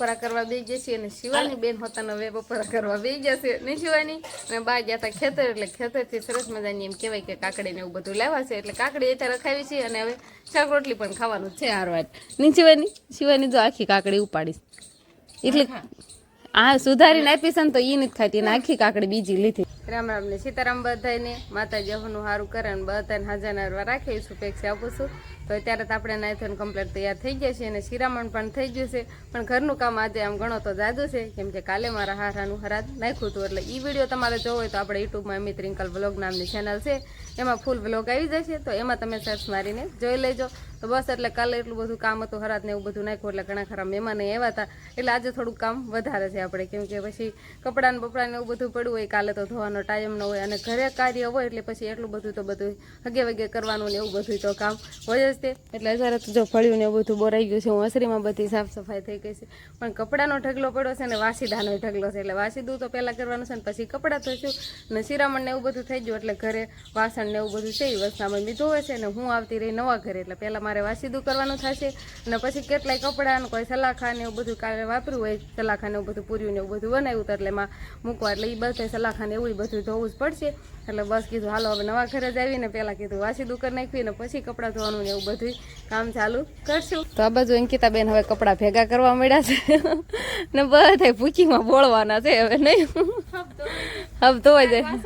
બપોરા કરવા બેસી જશે અને શિવાની બેન હોતાનો હવે બપોરા કરવા બેસી જશે નહીં શિવાની અને બા ગયા હતા ખેતર એટલે ખેતરથી સરસ મજાની એમ કહેવાય કે કાકડી ને એવું બધું લેવા છે એટલે કાકડી અત્યારે રખાવી છે અને હવે શાક રોટલી પણ ખાવાનું છે હારવાર નહીં શિવાની જો આખી કાકડી ઉપાડીશ એટલે હા સુધારીને આપીશ ને તો એ નથી ખાતી ને આખી કાકડી બીજી લીધી રામ રામ ને સીતારામ બધાને માતાજી હવનું સારું કરે અને બધાને હાજર રાખીશું શુભેચ્છા આપું છું તો અત્યારે તો આપણે નાઈથોન કમ્પ્લીટ તૈયાર થઈ ગયા છે અને શિરામણ પણ થઈ ગયું છે પણ ઘરનું કામ આજે આમ ઘણો તો જાદુ છે કેમ કે કાલે મારા હારાનું હરાજ નાખ્યું હતું એટલે એ વિડીયો તમારે જોવો હોય તો આપણે યુટ્યુબમાં અમિત રિંકલ વ્લોગ નામની ચેનલ છે એમાં ફૂલ વ્લોગ આવી જશે તો એમાં તમે સર્ચ મારીને જોઈ લેજો તો બસ એટલે કાલે એટલું બધું કામ હતું હરાજ ને એવું બધું નાખ્યું એટલે ઘણા ખરા મહેમાન આવ્યા હતા એટલે આજે થોડુંક કામ વધારે છે આપણે કેમ કે પછી કપડાં ને બપડાને એવું બધું પડ્યું હોય કાલે તો ધોવાનો ટાઈમ ન હોય અને ઘરે કાર્ય હોય એટલે પછી એટલું બધું તો બધું હગે વગે કરવાનું ને એવું બધું તો કામ હોય જ તે એટલે અત્યારે તો જો ફળ્યું ને એવું બધું બોરાઈ ગયું છે હું અસરીમાં બધી સાફ સફાઈ થઈ ગઈ છે પણ કપડાનો ઢગલો પડ્યો છે ને વાસીદાનો ઢગલો છે એટલે વાસીદું તો પહેલાં કરવાનું છે ને પછી કપડાં ધોઈશું અને શિરામણ ને એવું બધું થઈ ગયું એટલે ઘરે વાસણ ને એવું બધું છે એ વસ્તુમાં બી ધોવે છે ને હું આવતી રહી નવા ઘરે એટલે પહેલાં મારે વાસીદું કરવાનું થશે અને પછી કેટલાય કપડાં કોઈ સલાખા ને એવું બધું કાલે વાપર્યું હોય સલાખા ને એવું બધું પૂર્યું ને એવું બધું બનાવ્યું તો એટલે એમાં મૂકવા એટલે એ બધા સલાખા ને એવું બધું ધોવું જ પડશે એટલે બસ કીધું હાલો હવે નવા ઘરે જ આવીને પહેલાં કીધું વાસીદું કરી નાખ્યું ને પછી કપડાં ધોવાનું ને એવું બધું કામ ચાલુ કરશું તો આ બાજુ અંકિતાબેન હવે કપડાં ભેગા કરવા મળ્યા છે ને બધા ભૂકીમાં બોળવાના છે હવે નહીં હબ ધોવાઈ જાય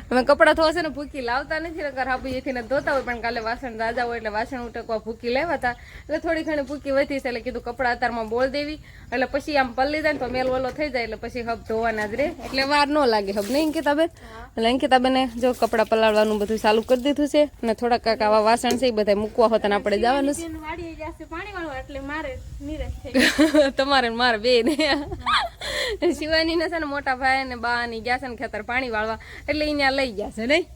તમે કપડાં ધોશે ને ભૂકી લાવતા નથી નકર હાપી એથી ને ધોતા હોય પણ કાલે વાસણ રાજા હોય એટલે વાસણ ઉટકવા ભૂકી લેવા હતા એટલે થોડી ઘણી ભૂકી વધી છે એટલે કીધું કપડાં અતારમાં બોળ દેવી એટલે પછી આમ પલ્લી જાય ને તો મેલ વલો થઈ જાય એટલે પછી હબ ધોવાના જ રહે એટલે વાર ન લાગે હબ નહીં અંકિતાબેન એટલે અંકિતાબેને જો કપડાં પલાળવાનું બધું ચાલુ કરી દીધું છે અને થોડાક કાંક આવા વાસણ છે એ બધા મૂકવા હોતા ને આપણે જવાનું છે તમારે મારે બે ને શિવાની ને છે ને મોટા ભાઈ ને બા ની ગયા છે ને ખેતર પાણી વાળવા એટલે અહીંયા લઈ ગયા છે નહીં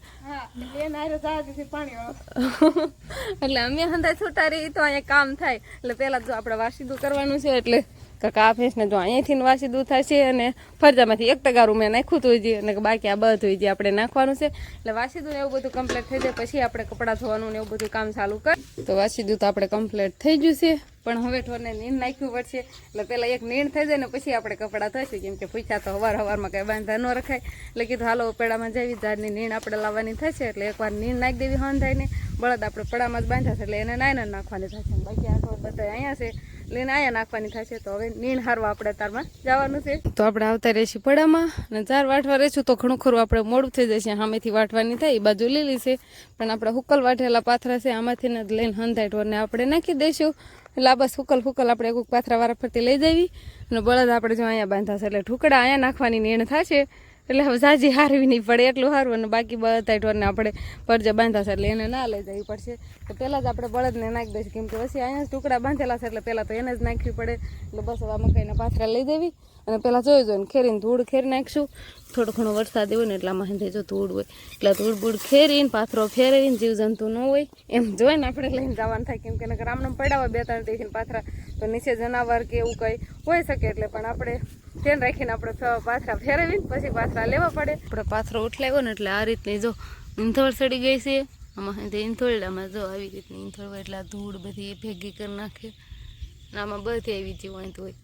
એટલે અમે હંધા છૂટા રહી તો અહીંયા કામ થાય એટલે પેલા જો આપણે વાસીદું કરવાનું છે એટલે કાકા આ ભેંસને જો અહીંયાથી વાસીદું થશે અને ફરજામાંથી 1% મેં નાખ્યું હતું હજી અને બાકી આ બધું હજી આપણે નાખવાનું છે એટલે વાસીદું ને એવું બધું કમ્પ્લીટ થઈ જાય પછી આપણે કપડાં ધોવાનું ને એવું બધું કામ ચાલુ કર તો વાસીદું તો આપણે કમ્પ્લીટ થઈ ગયું છે પણ હવે ઠોરને નીંદ નાખ્યું પડશે એટલે પેલા એક નીંદ થઈ જાય ને પછી આપણે કપડાં ધોઈશું કેમ કે પૂછ્યા તો હવારમાં કઈ બાંધા ન રખાય એટલે કીધું હાલો પેડામાં જવી ઝાડની નીંદ આપણે લાવવાની થશે એટલે એકવાર નીંદ નાખી દેવી હન થાય ને બળદ આપણે પડામાં જ બાંધ્યા છે એટલે એને નાયને નાખવાની થશે બાકી આખો બધા અહીંયા છે લઈને અહીંયા નાખવાની થશે તો હવે નીંદ હારવા આપણે તારમાં જવાનું છે તો આપણે આવતા રહીશું પડામાં અને 4 વાટવા રહીશું તો ઘણું ખરું આપણે મોડું થઈ જશે સામેથી વાટવાની થાય એ બાજુ લીલી છે પણ આપણે હુકલ વાટેલા પાથરા છે આમાંથી ને લઈને હંધાઈ ઢોરને આપણે નાખી દઈશું એટલે આ બસ હુકલ આપણે એક પાથરા વાળા ફરતી લઈ જવી અને બળદ આપણે જો અહીંયા બાંધાશે એટલે ઢુકડા અહીંયા નાખવાની નીણ થશે એટલે હવે જાજી હારવી નહીં પડે એટલું હારવું અને બાકી બધા ઢોરને આપણે પરજે બાંધાશે એટલે એને ના લઈ જવી પડશે તો પહેલાં જ આપણે બળદને નાખી દઈશું કેમ કે પછી અહીંયા જ ટુકડા બાંધેલા છે એટલે પહેલાં તો એને જ નાખવી પડે એટલે બસ હવે મકાઈના પાથરા લઈ દેવી અને પહેલાં જોઈ ને ખેરીને ધૂળ ખેરી નાખીશું થોડો ઘણો વરસાદ એવું ને એટલામાં હેંધે જો ધૂળ હોય એટલે ધૂળ બૂળ ખેરીને પાથરો ફેરવીને જીવજંતુ ન હોય એમ જોઈને આપણે લઈને જવાનું થાય કેમ કે નકર આમને પડાવે 2-3 દિવસને પાથરા તો નીચે જનાવર કે એવું કંઈ હોઈ શકે એટલે પણ આપણે ધ્યાન રાખીને આપણે પાથરા ફેરવીને પછી પાથરા લેવા પડે આપણે પાથરો ઉઠલાવ્યો ને એટલે આ રીતની જો ઈંથોળ સડી ગઈ છે આમાં ઈંથોળામાં જો આવી રીતની ઈંથોળ હોય એટલે ધૂળ બધી ભેગી કરી નાખે અને આમાં બધી આવી જેવું હોય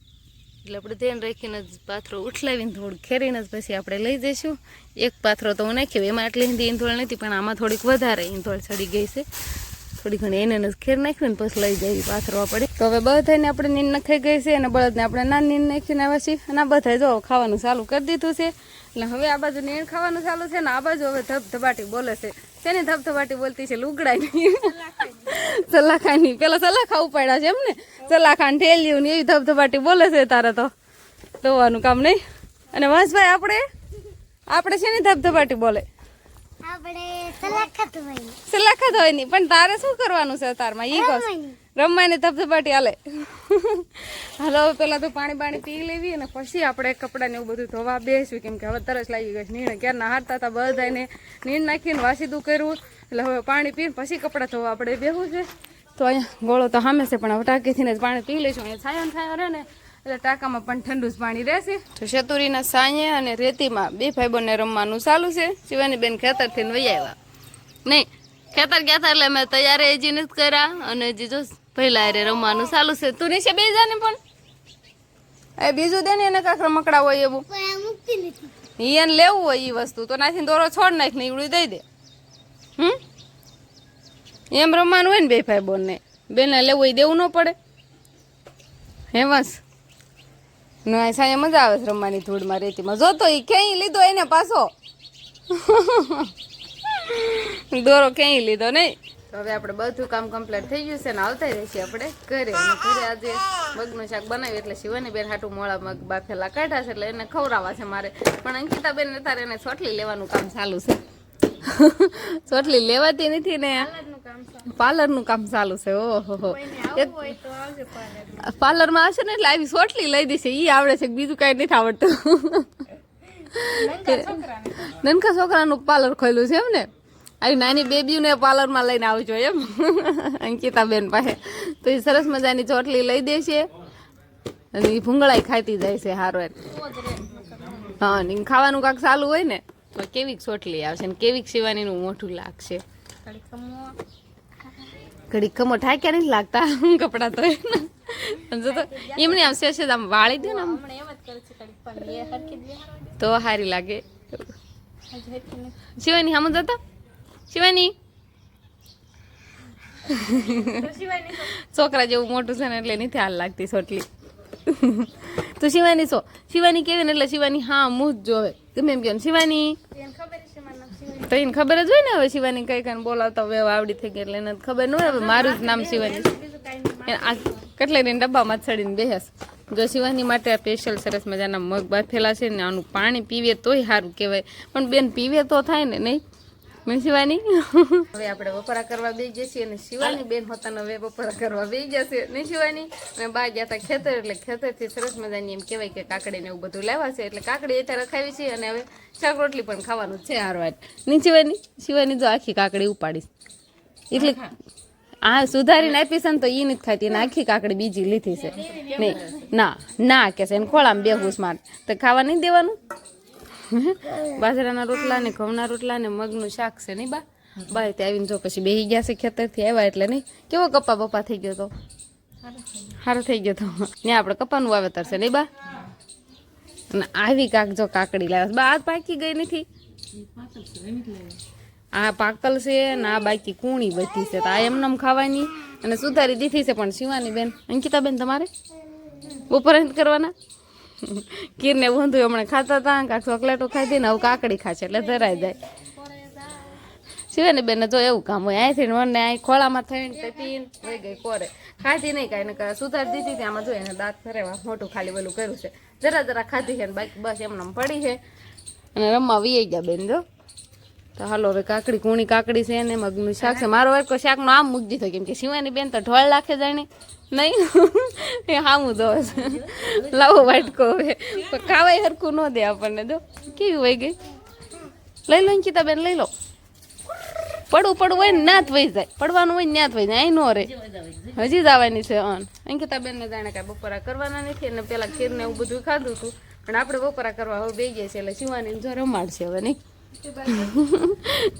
એટલે આપણે ધ્યાન રાખીને જ પાથરો ઉઠલાવીને થોડું ખેરીને જ પછી આપણે લઈ જઈશું એક પાથરો તો હું નાખ્યો એમાં આટલી હિન્દી ઈંધોળ નથી પણ આમાં થોડીક વધારે ઈંધોળ ચડી ગઈ છે થોડી ઘણી એને જ ખેર નાખ્યું ને પછી લઈ જઈએ પાથરવા પડે તો હવે બધાને આપણે નીંદ નખાઈ ગઈ છે અને બળદને આપણે ના નીંદ નાખીને આવ્યા છીએ અને આ બધા જો ખાવાનું ચાલુ કરી દીધું છે એટલે હવે આ બાજુ નીંદ ખાવાનું ચાલુ છે ને આ બાજુ હવે ધબધબાટી બોલે છે શેની ધબધબાટી બોલતી છે લુગડાની સલાખાની પેલા સલાખા ઉપાડ્યા છે એમ ને સલાખાને ઠેલ્યું ને એવી ધબધબાટી બોલે છે તારે તો ધોવાનું કામ નહીં અને વાંસભાઈ આપણે શેની ધબધબાટી બોલે સલાખત હોય નહીં પણ તારે શું કરવાનું છે તારમાં ઈ કહો રમવાની ધબધબાટી હાલે હાલો હવે પેલા તો પાણી પી લેવી અને પછી આપણે કપડાને એવું બધું ધોવા બેસવું કેમ કે હવે તરસ લાગી ગઈ નીણ ક્યારના હારતા હતા બધાને નીણ નાખીને વાસીદું કર્યું એટલે હવે પાણી પીને પછી કપડાં ધોવા આપણે બેહવું છે તો અહીંયા ગોળો તો સામે છે પણ હવે ટાંકીથી જ પાણી પી લઈશું અહીંયા છાયો રહે ને એટલે ટાંકામાં પણ ઠંડુ જ પાણી રહેશે તો શેતુરીના સાંયે અને રેતીમાં 2 ભાઈબોને રમવાનું ચાલુ છે શિવાની બેન ખેતરથી વહી આવ્યા નહીં ખેતર ગયા હતા એટલે મેં તૈયાર હજી નથી કર્યા અને હજી જો પહેલા અરે રમવાનું ચાલુ છે. તું નીચે બે જા ને પણ એ બીજું દે ને એને કાંક રમકડા હોય એવું એને લેવું હોય એ વસ્તુ તો નાખીને દોરો છોડ નાખ ને ઈવડું દઈ દે. એમ રમવાનું હોય ને બે ભાઈ બોન ને બેને લેવું હોય દેવું ન પડે. હે બસ ના સાંજે મજા આવે છે રમવાની ધૂળમાં રેતીમાં. જોતો એ ક્યાંય લીધો એને પાછો દોરો ક્યાંય લીધો નહીં. તો હવે આપણે બધું કામ કમ્પ્લીટ થઈ ગયું છે ને આવતા રહીશું આપણે ઘરે. અને ઘરે આજે મગનું શાક બનાવ્યું એટલે શિવાની બેન હાટું મોળા મગ બાફેલા કાઢ્યા છે એટલે એને ખવડાવવા છે મારે. પણ અંકિતા બેન તારે એને ચોટલી લેવાનું કામ ચાલુ છે. ચોટલી લેવાતી નથી ને પાર્લરનું કામ ચાલુ છે. ઓહો પાર્લરમાં આવશે ને એટલે આવી ચોટલી લઈ દેશે. ઈ આવડે છે બીજું કઈ નથી આવડતું. નનકા છોકરાનું પાર્લર ખોલ્યું છે એમ ને. આવી નાની બેબીઓને પાર્લરમાં લઈને આવજો એમ અંકિતા બેન પાસે. તો એ સરસ મજાની ચોટલી લઈ દેશે અને એ ભૂંગળાઈ ખાતી જાય છે હારો. હા ને ખાવાનું કાંક ચાલુ હોય ને તો કેવીક ચોટલી આવશે ને કેવીક શિવાનીનું મોઢું લાગશે. ઘડી ખમો ઠાક્યા નથી લાગતા કપડા તો એમને આવશે છે આમ વાળી દે ને આમ તો સારી લાગે. શિવાની સામું જતા શિવાની છોકરા જેવું મોટું છે ને એટલે નથી હાલ લાગતી ચોટલી. તો શિવાની શિવાની કેવી ને એટલે શિવાની હા મું જ જોવે ગમે એમ કે શિવાની તો એને ખબર જ હોય ને. હવે શિવાની કઈ કઈ બોલાવતા હવે આવડી થઈ ગઈ એટલે એને ખબર ન હોય. હવે મારું જ નામ શિવાની કટલેરીના ડબ્બામાં જ ચડીને બેસ. જો શિવાની માટે સ્પેશિયલ સરસ મજાના મગ બાફેલા છે ને આનું પાણી પીવે તોય સારું કહેવાય. પણ બેન પીવે તો થાય ને નહીં મેં શિવાની. હવે આપણે બપોરા કરવા બેસી જઈએ અને શિવાની બેન હોતાને હવે બપોરા કરવા બેસી જશે નહીં શિવાની. અને બહાર ગયા હતા ખેતર એટલે ખેતરથી સરસ મજાની એમ કહેવાય કે કાકડી ને એવું બધું લેવા છે એટલે કાકડી અત્યારે ખાવી છે. અને હવે શાક રોટલી પણ ખાવાનું છે હારવાર નહીં શિવાની. શિવાની જો આખી કાકડી ઉપાડીશ એટલે આ સુધારીને આપીશ ને તો એ નથી ખાતી. એને આખી કાકડી બીજી લીધી છે નહીં ના કે છે એને ખોળામાં બેહું સ્માર્ટ તો ખાવા નહીં દેવાનું. બાજરાના રોટલા ને ઘઉંના રોટલા ને મગનું શાક છે નહીં બા. બા ત્યાં આવીને જો પછી બેસી ગયા છે ખેતરથી આવ્યા એટલે નહીં. કેવો કપા બપા થઈ ગયો તો સારો થઈ ગયો તો ને આપણે કપાનું વાવેતર છે નહીં બા. અને આવી કાક જો કાકડી લાવ્યા બા. આ પાકી ગઈ નથી આ પાકલ છે ને આ બાકી કૂણી બધી છે તો આ એમનેમ ખાવાની અને સુધારી દીધી છે. પણ શિવાની બેન અંકિતા બેન તમારે બપોરે કરવાના કીરને ઊંધું હમણાં ખાતા હતા કાંક ચોકલેટો ખાધી ને હવે કાકડી ખાશે એટલે ધરાઈ જાય. શિવાની બેન જો એવું કામ હોય અહીંથી મને અહીં ખોળામાં થઈને પીને વહી ગઈ કોરે ખાધી નહીં કાંઈ ને સુધારી દીધી હતી. આમાં જોઈએ ને દાંત ફરેવા મોટું ખાલી વેલું કર્યું છે. જરા ખાધી છે ને બાકી બસ એમને પડી છે અને રમવા વી ગયા બેન જો. તો હાલો હવે કાકડી કૂણી કાકડી છે ને મગનું શાક છે. મારો વાટકો શાકનું આમ મૂકી દીધો કેમ કે શિવાની બેન તો ઢોળ લાખે જાણે નહીં એ હામું જોવે છે. લાવો વાટકો હવે ખાવાય હરખું ન દે આપણને. જો કેવી વહી ગઈ. લઈ લો અંકિતા બેન લઈ લો. પડવું હોય ને ના જ વહી જાય. પડવાનું હોય ને ના જ વહી જાય અહીં નો રે હજી જ આવવાની છે. અંકિતા બેન ને જાણે કાંઈ બપોરા કરવાના નથી અને પેલા ખીર ને એવું બધું ખાધું હતું પણ આપણે બપોરા કરવા હવે બે ગયા છે એટલે શિવાની જો રમાડશે હવે નહીં.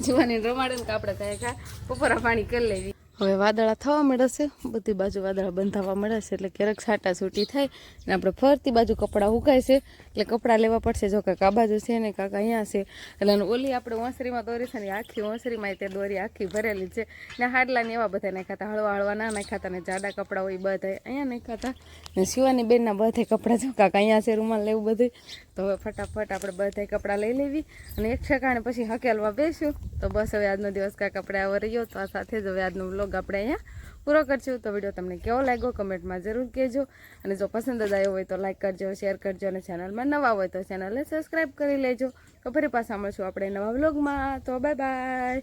શિવાની રમાડે ને કે આપણે કાંઈ બપોરા પાણી કરી લેવી. હવે વાદળા થવા મળે છે બધી બાજુ વાદળા બંધાવા મળે છે એટલે ક્યારેક છાંટા છૂટી થાય ને આપણે ફરતી બાજુ કપડાં ઉગાય છે એટલે કપડાં લેવા પડશે. જો કાંક આ બાજુ છે ને કાંક અહીંયા છે એટલે ઓલી આપણે ઓસરીમાં દોરી છે ને આખી ઓસરીમાં તે દોરી આખી ભરેલી છે ને હાડલા ને એવા બધા નાખાતા હળવા ના નાખાતા ને જાડા કપડાં હોય બધા અહીંયા નાખાતા ને શિવાની બેનના બધા કપડાં જો કાંક અહીંયા છે રૂમાલ લેવું બધું. તો હવે ફટાફટ આપણે બધા કપડાં લઈ લેવી અને એક ઠેકાણે પછી હકેલવા બેસ્યું. તો બસ હવે આજનો દિવસ કાંઈક આપણે આવો રહ્યો તો આ સાથે જ હવે આજનો વ્લોગ આપણે અહીંયા પૂરો કરશું. તો વિડીયો તમને કેવો લાગ્યો કમેન્ટમાં જરૂર કહેજો અને જો પસંદ જ આવ્યો હોય તો લાઈક કરજો, શેર કરજો અને ચેનલમાં નવા હોય તો ચેનલને સબસ્ક્રાઈબ કરી લેજો. તો ફરી પાછા મળશું આપણે નવા વ્લોગમાં. તો બાય બાય.